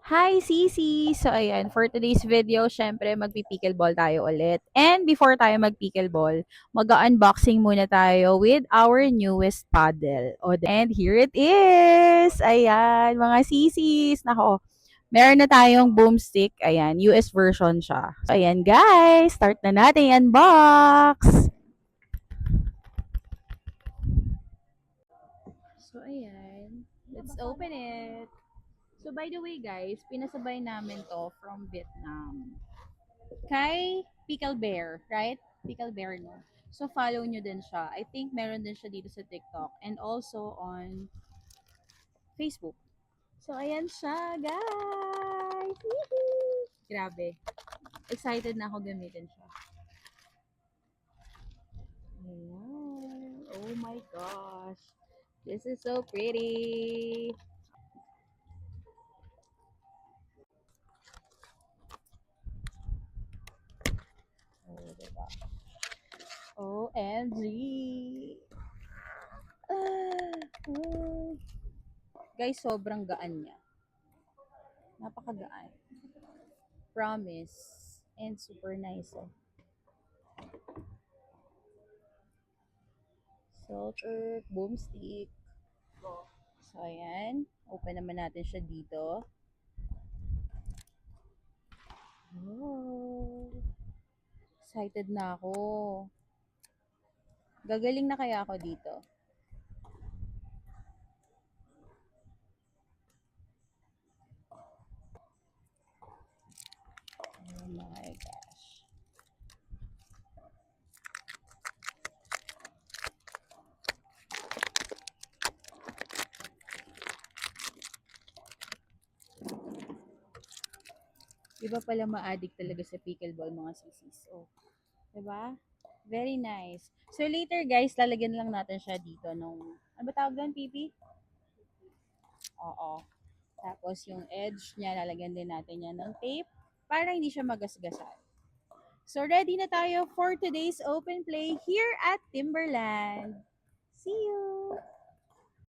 Hi, Sisi! So, ayan, for today's video, syempre, magpipickleball tayo ulit. And before tayo magpickleball, mag-unboxing muna tayo with our newest paddle. And here it is! Ayan, mga sisis! Nako, meron na tayong boomstick. Ayan, US version siya. So, ayan, guys! Start na natin unbox! So, ayan. Let's open it. So, by the way, guys, pinasabay namin to from Vietnam. Kay Pickle Bear, right? Pickle Bear, no? So, follow nyo din siya. I think meron din siya dito sa TikTok and also on Facebook. So, ayan siya, guys! Woohoo! Grabe. Excited na ako gamitin siya. Ayan. Oh my gosh. This is so pretty. Oh, diba? OMG! Oh. Guys, sobrang gaan niya. Napakagaan. Promise. And super nice. Oh. Salt earth, boomstick. So, ayan. Open naman natin siya dito. Oh. Excited na ako. Gagaling na kaya ako dito. Oh my gosh. Iba pala ma-addict talaga sa pickleball mga sisis. Oh, 'di ba? Very nice. So later guys, lalagyan lang natin siya dito nung ano ba tawag doon, Pipi? Oo. Tapos yung edge niya, lalagyan din natin yan ng tape para hindi siya magasgasan. So ready na tayo for today's open play here at Timberland. See you!